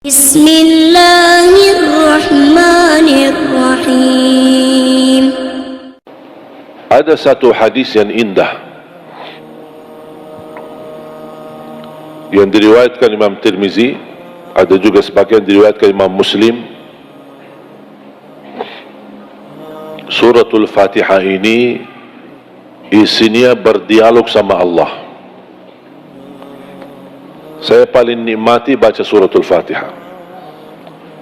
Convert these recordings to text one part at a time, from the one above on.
Bismillahirrahmanirrahim. Ada satu hadis yang indah yang diriwayatkan Imam Tirmizi, ada juga sebagian diriwayatkan Imam Muslim. Suratul Fatihah ini isinya berdialog sama Allah. Saya paling nikmati baca suratul Fatihah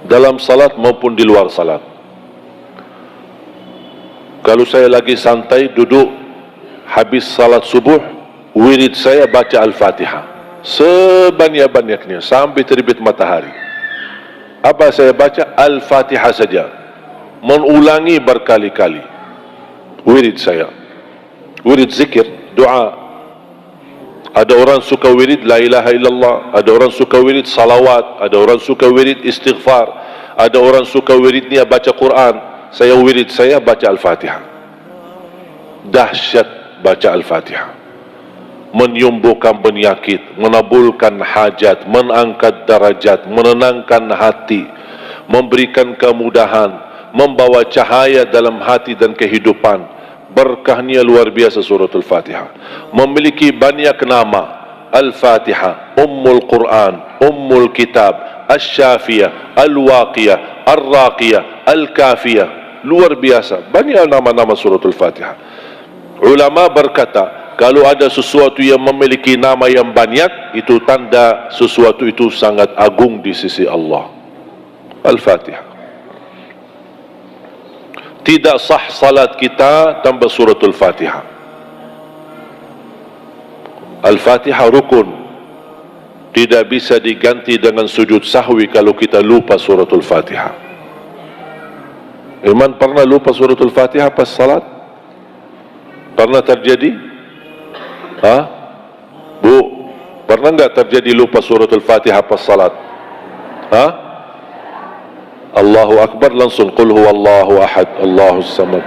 dalam salat maupun di luar salat. Kalau saya lagi santai duduk habis salat subuh, wirid saya baca Al-Fatihah sebanyak-banyaknya sampai terbit matahari. Apa saya baca? Al-Fatihah saja, mengulangi berkali-kali. Wirid saya, wirid zikir, doa. Ada orang suka wirid la ilaha illallah, ada orang suka wirid salawat, ada orang suka wirid istighfar, ada orang suka wiridnya baca Quran. Saya wirid saya baca Al-Fatihah. Dahsyat baca Al-Fatihah, menyembuhkan penyakit, menabulkan hajat, mengangkat darajat, menenangkan hati, memberikan kemudahan, membawa cahaya dalam hati dan kehidupan. Berkahnya luar biasa suratul Fatihah. Memiliki banyak nama. Al-Fatihah, Ummul Quran, Ummul Kitab, Asy-Syafiyah, Al-Waqiyah, Ar-Raqiyah, Al-Kafiyah. Luar biasa, banyak nama-nama suratul Fatihah. Ulama berkata, kalau ada sesuatu yang memiliki nama yang banyak, itu tanda sesuatu itu sangat agung di sisi Allah. Al-Fatihah. Tidak sah salat kita tanpa suratul Fatihah. Al-Fatihah rukun, tidak bisa diganti dengan sujud sahwi kalau kita lupa suratul Fatihah. Iman pernah lupa suratul Fatihah pas salat? Pernah terjadi? Bu, pernah enggak terjadi lupa suratul Fatihah pas salat? Allahu Akbar langsung qul huwallahu ahad Allahus samad.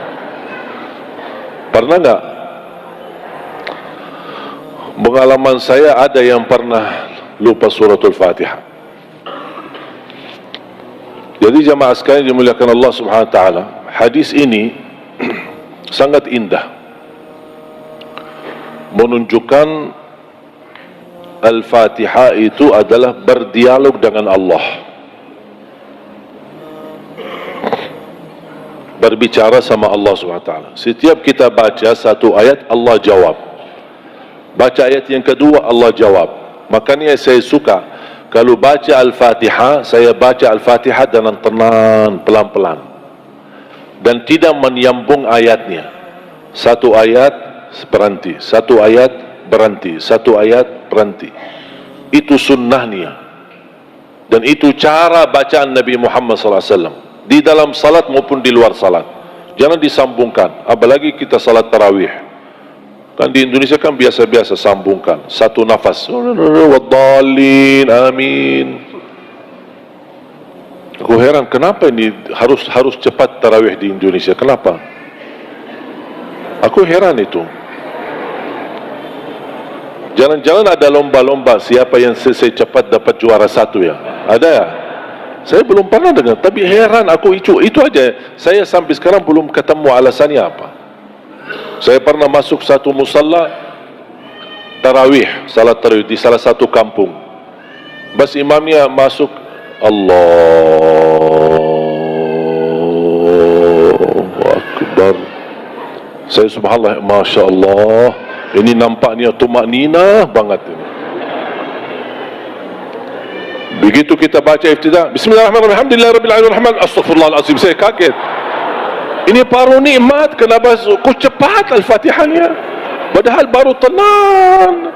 Pernah enggak? Pengalaman saya ada yang pernah lupa suratul Fatihah. Jadi jamaah sekalian dimuliakan Allah Subhanahu wa taala, hadis ini sangat indah, menunjukkan Al-Fatihah itu adalah berdialog dengan Allah, berbicara sama Allah SWT. Setiap kita baca satu ayat, Allah jawab. Baca ayat yang kedua, Allah jawab. Makanya saya suka kalau baca Al-Fatihah, saya baca Al-Fatihah dengan tenang, pelan-pelan, dan tidak menyambung ayatnya. Satu ayat berhenti, satu ayat berhenti, satu ayat berhenti. Itu sunnahnya, dan itu cara bacaan Nabi Muhammad SAW di dalam salat maupun di luar salat. Jangan disambungkan, apalagi kita salat tarawih. Kan di Indonesia kan biasa-biasa sambungkan satu nafas, waddallin amin. Aku heran kenapa ini harus cepat tarawih di Indonesia, kenapa? Aku heran itu. Jangan-jangan ada lomba-lomba siapa yang selesai cepat dapat juara satu ya? Ada ya? Saya belum pernah dengar, tapi heran aku itu aja. Saya sampai sekarang belum ketemu alasannya apa. Saya pernah masuk satu musalla tarawih, salat tarawih di salah satu kampung. Bas imamnya masuk, Allahu Akbar. Saya subhanallah, Masya Allah, ini nampaknya tumakninah banget ini. Begitu kita baca iftidah, Bismillahirrahmanirrahim, Alhamdulillahirabbil alamin, Astaghfirullahalazim, saya kaget. Ini baru nikmat, kenapa kok cepat Al-Fatihahnya? Padahal baru tenang.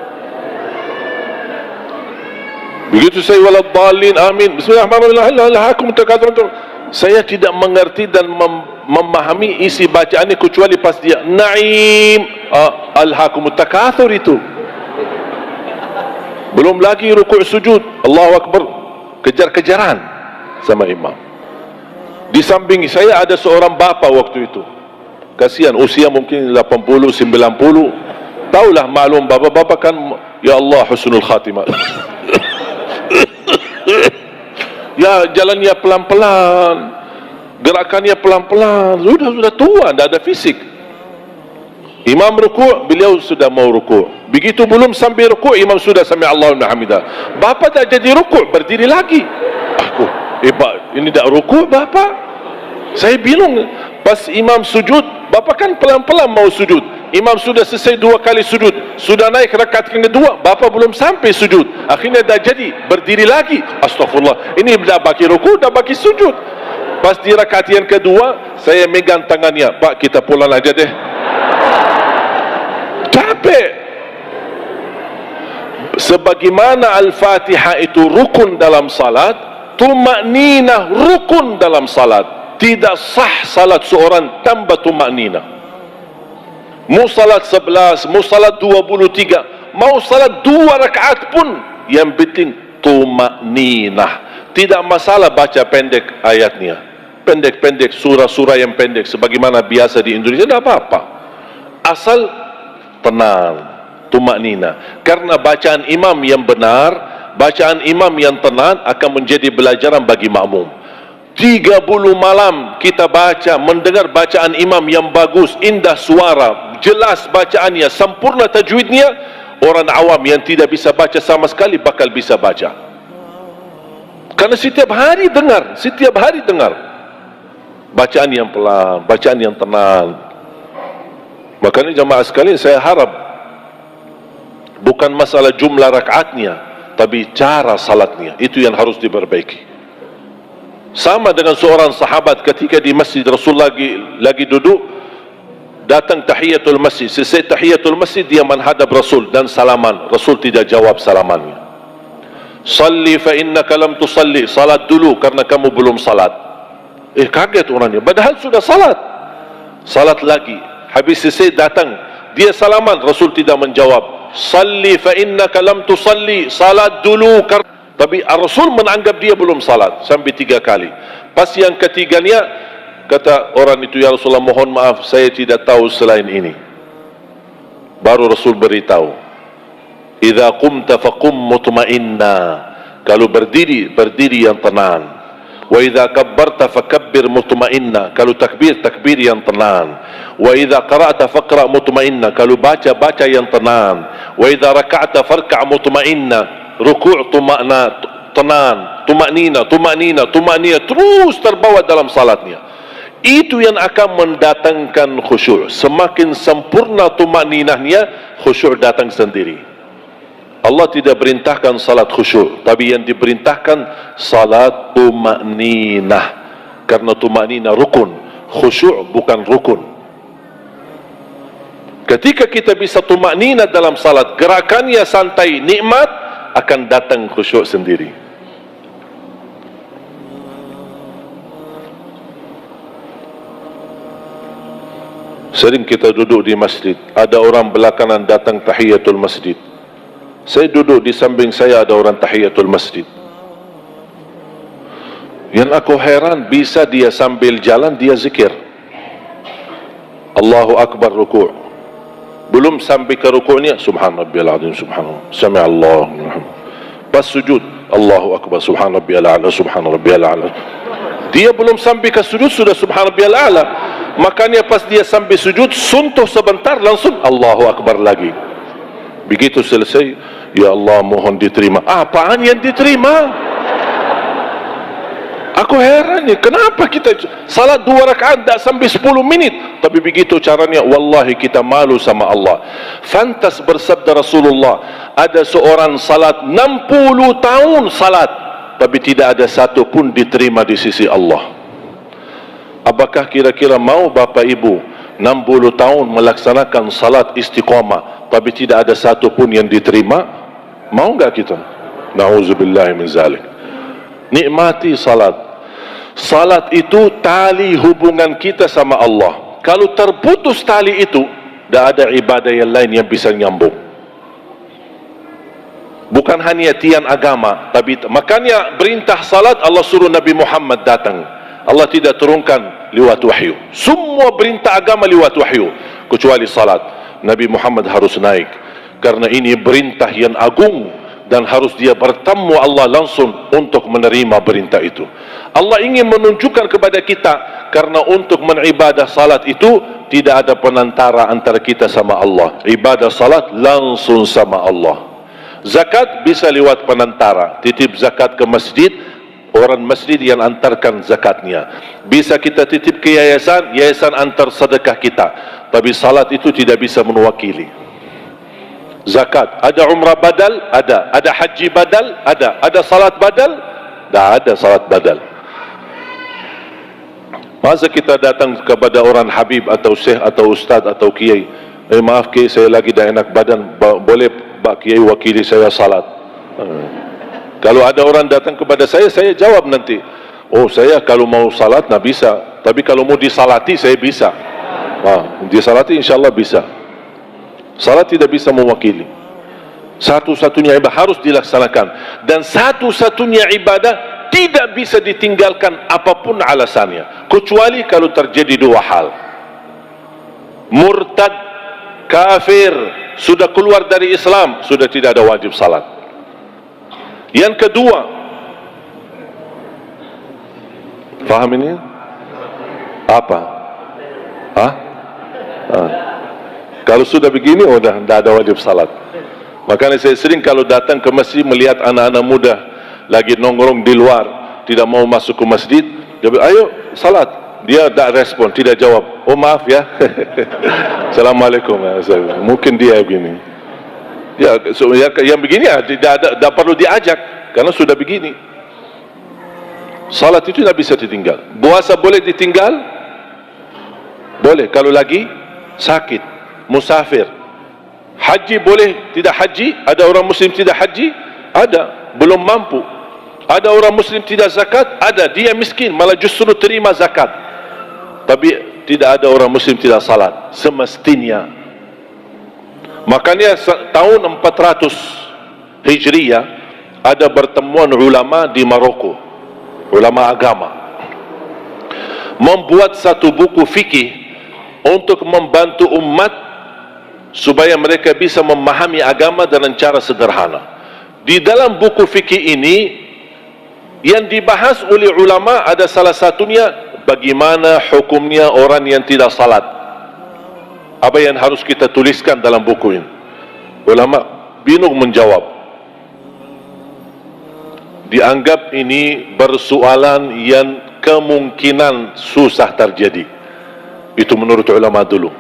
Begitu saya waladdallin amin, Bismillahirrahmanirrahim, saya tidak mengerti dan memahami isi bacaan ini kecuali pas dia Naim, alhaakumut takatsur itu. Belum lagi rukuk sujud, Allahu Akbar, kejar-kejaran sama imam. Di samping saya ada seorang bapa waktu itu, kasihan, usia mungkin 80, 90. Taulah maklum bapak-bapak kan, ya Allah husnul khatimah. Ya, jalannya pelan-pelan, gerakannya pelan-pelan, sudah tua, tidak ada fisik. Imam rukuk, beliau sudah mau rukuk. Begitu belum sampai rukuk, imam sudah sami Allahu liman hamidah. Bapa tak jadi rukuk, berdiri lagi. Aku, Pak, ini tak rukuk bapa. Saya bingung. Pas imam sujud, bapa kan pelan-pelan mau sujud. Imam sudah selesai 2 kali sujud, sudah naik rakaat yang kedua, bapa belum sampai sujud. Akhirnya dah jadi berdiri lagi. Astagfirullah, ini dah bagi rukuk, dah bagi sujud. Pas di rakaat yang kedua, saya megang tangannya, Pak, kita pulang aja deh. Capek. Sebagaimana Al-Fatihah itu rukun dalam salat, tuma'ninah rukun dalam salat. Tidak sah salat seorang tanpa tuma'ninah. Mau salat 11, mau salat 23, mau salat 2 rakaat pun, yang penting tuma'ninah. Tidak masalah baca pendek ayatnya, pendek-pendek, surah-surah yang pendek sebagaimana biasa di Indonesia, tidak apa-apa, asal tenang, tuma'ninah. Karena bacaan imam yang benar, bacaan imam yang tenang akan menjadi pelajaran bagi makmum. 30 malam kita baca, mendengar bacaan imam yang bagus, indah suara, jelas bacaannya, sempurna tajwidnya, orang awam yang tidak bisa baca sama sekali bakal bisa baca. Karena setiap hari dengar bacaan yang pelan, bacaan yang tenang. Makanya jamaah sekalian, saya harap bukan masalah jumlah rakaatnya, tapi cara salatnya, itu yang harus diperbaiki. Sama dengan seorang sahabat ketika di masjid Rasul lagi duduk, datang tahiyatul masjid. Selesai tahiyatul masjid, dia menghadap Rasul dan salaman. Rasul tidak jawab salamannya. Salli fa innaka lam tusalli, salat dulu karena kamu belum salat. Kaget orangnya, padahal sudah salat. Salat lagi, habis selesai datang, dia salaman, Rasul tidak menjawab. Salli fa innaka lam tusalli, salat dulu karena. Tapi Rasul menganggap dia belum salat sampai 3 kali. Pas yang ketiganya, kata orang itu, ya Rasulullah, mohon maaf, saya tidak tahu selain ini. Baru Rasul beritahu, idza qumta faqum mutma'inna, kalau berdiri yang tenang. Wa idza kabbarta fakabbir mutma'inna, kalau takbir yang tenang. Wa idza qara'ta faqra' mutma'inna, kalau baca yang tenang. Wa idza raka'ta farka' mutma'inna, rukuk tenang, tumaknina, terus terbawa dalam salatnya. Itu yang akan mendatangkan khusyuk. Semakin sempurna tumakninahnya, khusyuk datang sendiri. Allah tidak perintahkan salat khusyuk, tapi yang diperintahkan salat tumakninah. Karena tumakninah rukun, khusyuk bukan rukun. Ketika kita bisa tumakninah dalam salat, gerakannya santai, nikmat, akan datang khusyuk sendiri. Sering kita duduk di masjid, ada orang belakangan datang tahiyatul masjid. Saya duduk di samping saya, ada orang tahiyatul masjid. Yang aku heran, bisa dia sambil jalan dia zikir Allahu Akbar ruku', belum sampai ke rukuknya subhanarabbiyal azim, subhanallah, sami'allahu liman hamidah. Pas sujud Allahu Akbar, subhanarabbiyal a'la, subhanarabbiyal a'la. Dia belum sampai ke sujud sudah subhanarabbiyal a'la. Makanya pas dia sampai sujud, suntuh sebentar, langsung Allahu Akbar lagi. Begitu selesai, ya Allah mohon diterima. Apaan yang diterima? Aku heran ya, kenapa kita salat 2 rakaat tak sampai 10 menit, tapi begitu caranya, wallahi kita malu sama Allah. Fantas bersabda Rasulullah, ada seorang salat 60 tahun salat, tapi tidak ada satu pun diterima di sisi Allah. Apakah kira-kira mau Bapak Ibu 60 tahun melaksanakan salat istiqamah, tapi tidak ada satu pun yang diterima? Mau enggak kita? Na'udzubillahi min zalik. Nikmati salat. Salat itu tali hubungan kita sama Allah. Kalau terputus tali itu, tidak ada ibadah yang lain yang bisa nyambung. Bukan hanya tiang agama, tapi makanya perintah salat Allah suruh Nabi Muhammad datang. Allah tidak turunkan lewat wahyu. Semua perintah agama lewat wahyu, kecuali salat. Nabi Muhammad harus naik, karena ini perintah yang agung. dan harus dia bertemu Allah langsung untuk menerima perintah itu. Allah ingin menunjukkan kepada kita, karena untuk beribadah salat itu tidak ada penantara antara kita sama Allah. Ibadah salat langsung sama Allah. Zakat bisa lewat penantara, titip zakat ke masjid, orang masjid yang antarkan zakatnya. Bisa kita titip ke yayasan, yayasan antar sedekah kita. Tapi salat itu tidak bisa mewakili. Zakat, ada umrah badal? Ada haji badal? Ada salat badal? Tak ada salat badal. Masa kita datang kepada orang habib atau syekh atau ustaz atau kiai, maaf kiai, saya lagi dah enak badan, boleh Pak Kiai wakili saya salat? Kalau ada orang datang kepada saya jawab nanti, oh saya kalau mau salat nak bisa, tapi kalau mau disalati saya bisa. Disalati insyaAllah bisa. Salat tidak bisa mewakili. Satu-satunya ibadah harus dilaksanakan, dan satu-satunya ibadah tidak bisa ditinggalkan apapun alasannya, kecuali kalau terjadi dua hal: murtad, kafir, sudah keluar dari Islam, sudah tidak ada wajib salat. Yang kedua, faham ini? Apa? Kalau sudah begini, udah tidak ada wajib salat. Makanya saya sering kalau datang ke masjid melihat anak-anak muda lagi nongkrong di luar, tidak mau masuk ke masjid, dia bilang, ayo salat. Dia tak respon, tidak jawab. Oh maaf ya. Assalamualaikum. Mungkin dia begini. Ya, yang begini ya tidak perlu diajak, karena sudah begini. Salat itu tidak bisa ditinggal. Puasa boleh ditinggal? Boleh, kalau lagi sakit, musafir. Haji boleh tidak haji? Ada orang muslim tidak haji? Ada, belum mampu. Ada orang muslim tidak zakat? Ada, dia miskin, malah justru terima zakat. Tapi tidak ada orang muslim tidak salat semestinya. Makanya tahun 400 Hijriah ada pertemuan ulama di Maroko, ulama agama, membuat satu buku fikih untuk membantu umat supaya mereka bisa memahami agama dengan cara sederhana. Di dalam buku fikih ini yang dibahas oleh ulama ada salah satunya bagaimana hukumnya orang yang tidak salat. Apa yang harus kita tuliskan dalam buku ini? Ulama bingung menjawab. Dianggap ini persoalan yang kemungkinan susah terjadi. Itu menurut ulama dulu.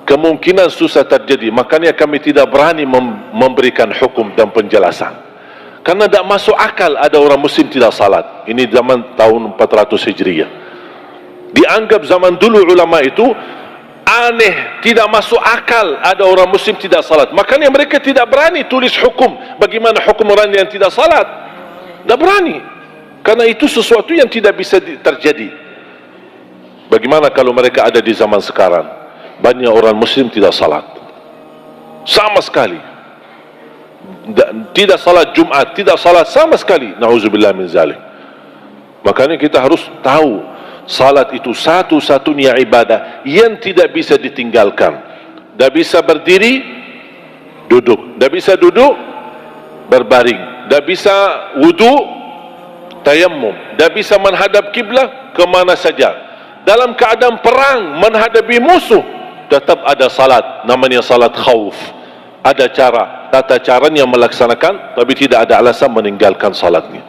Kemungkinan susah terjadi, makanya kami tidak berani memberikan hukum dan penjelasan. Karena tidak masuk akal ada orang muslim tidak salat. Ini zaman tahun 400 Hijriah. Dianggap zaman dulu ulama itu aneh, tidak masuk akal ada orang muslim tidak salat. Makanya mereka tidak berani tulis hukum. Bagaimana hukum orang yang tidak salat? Tidak berani. Karena itu sesuatu yang tidak bisa terjadi. Bagaimana kalau mereka ada di zaman sekarang? Banyak orang muslim tidak salat sama sekali, tidak salat Jumat, tidak salat sama sekali. Na'udzubillah min zalik. Makanya kita harus tahu salat itu satu-satunya ibadah yang tidak bisa ditinggalkan. Tidak bisa berdiri, duduk. Tidak bisa duduk, berbaring. Tidak bisa wudu, tayammum. Tidak bisa menghadap kiblat kemana saja. Dalam keadaan perang menghadapi musuh, tetap ada salat, namanya salat khauf. Ada cara, tata caranya melaksanakan, tapi tidak ada alasan meninggalkan salatnya.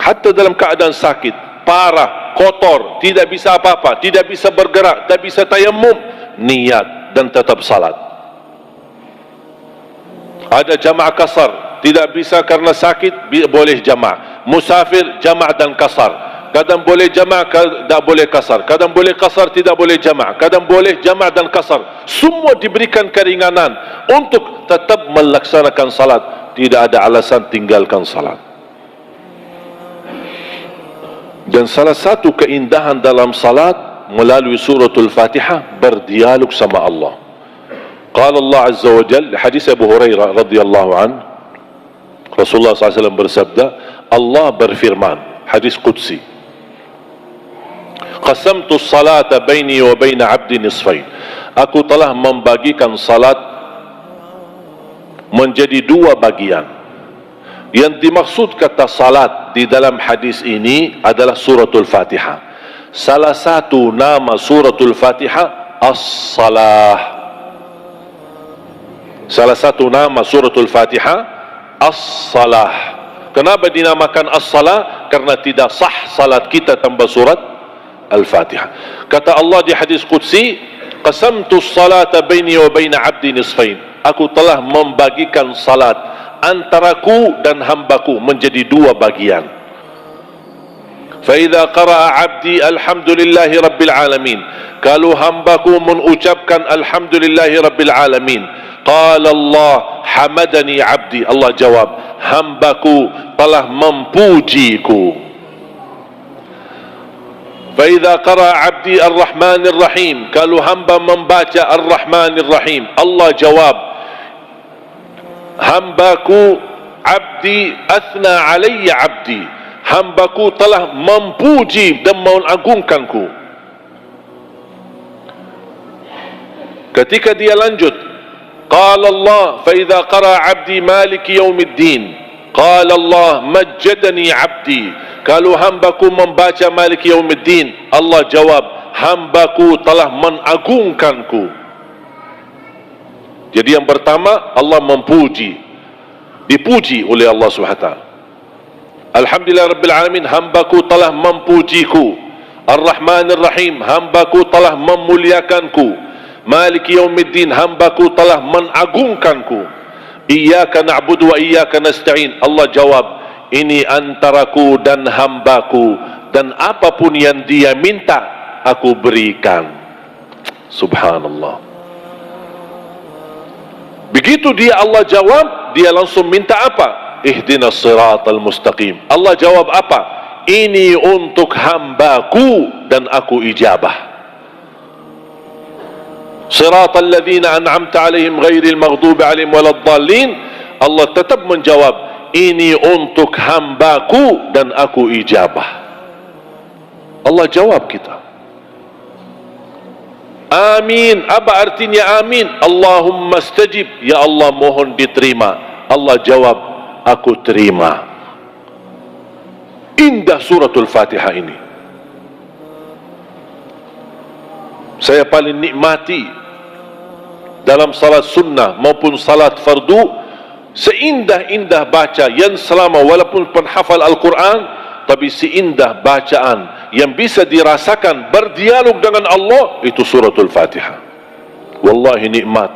Hatta dalam keadaan sakit, parah, kotor, tidak bisa apa-apa, tidak bisa bergerak, tidak bisa tayammum, niat dan tetap salat. Ada jamaah kasar, tidak bisa karena sakit, boleh jamaah. Musafir, jamaah dan kasar. Kadang boleh jama', tidak boleh kasar. Kadang boleh kasar, tidak boleh jama'. Kadang boleh jama' dan kasar. Semua diberikan keringanan untuk tetap melaksanakan salat. Tidak ada alasan tinggalkan salat. Dan salah satu keindahan dalam salat melalui suratul Fatihah berdialog sama Allah. Qala Allah Azza wa Jalla, hadis Abu Hurairah radhiyallahu an, Rasulullah SAW bersabda, Allah berfirman, hadis Qudsi, qasamtu salata baini wa baina abdi nisfain. Aku telah membagikan salat menjadi dua bagian. Yang dimaksud kata salat di dalam hadis ini adalah suratul Fatihah. Salah satu nama suratul Fatihah As-Salah. Salah satu nama suratul Fatihah As-Salah. Kenapa dinamakan As-Salah? Karena tidak sah salat kita tanpa surat Al-Fatihah. Kata Allah di hadis qudsi, qasamtu as-salata baini wa baina 'abdi nisfain. Aku telah membagikan salat antaraku dan hambaku menjadi dua bagian. Fa idza qara'a 'abdi alhamdulillahi rabbil alamin, kalau hambaku mengucapkan alhamdulillahi rabbil alamin, qala Allah hamadani 'abdi, Allah jawab hambaku telah memujiku. Fa idza qara'a 'abdi ar-rahmanir rahim, kalau hamba membaca ar-rahmanir rahim, Allah jawab hambaku abdi athna alayya abdi, hambaku telah memuji dan mengagungkanku. Ketika dia lanjut, qala Allah fa idza qara abdi maliki yaumiddin, qala Allah majjadani abdi, kalau hambaku membaca maliki yaumiddin, Allah jawab hambaku telah mengagungkanku. Jadi yang pertama, Allah memuji, dipuji oleh Allah SWT. Alhamdulillah Rabbil Alamin, hambaku telah memujiku. Ar-Rahmanir Rahim, hambaku telah memuliakanku. Maliki Yaumiddin, hambaku telah mengagungkanku. Iyyaka na'budu wa iyyaka nasta'in, Allah jawab ini antaraku dan hambaku, dan apapun yang dia minta aku berikan. Subhanallah. Begitu dia Allah jawab, dia langsung minta apa? Ihdinas siratal mustaqim. Allah jawab apa? Ini untuk hambaku dan aku ijabah. Siratal ladzina an'amta alaihim ghairil maghdubi alaihim waladdallin. Allah tetap menjawab, ini untuk hambaku dan aku ijabah. Allah jawab kita. Amin. Apa artinya amin? Allahumma stajib, ya Allah mohon diterima. Allah jawab, aku terima. Indah suratul Fatihah ini. Saya paling nikmati dalam salat sunnah maupun salat fardu, seindah-indah baca yang selama walaupun penghafal Al-Quran, tapi seindah bacaan yang bisa dirasakan berdialog dengan Allah, itu suratul Fatihah. Wallahi nikmat.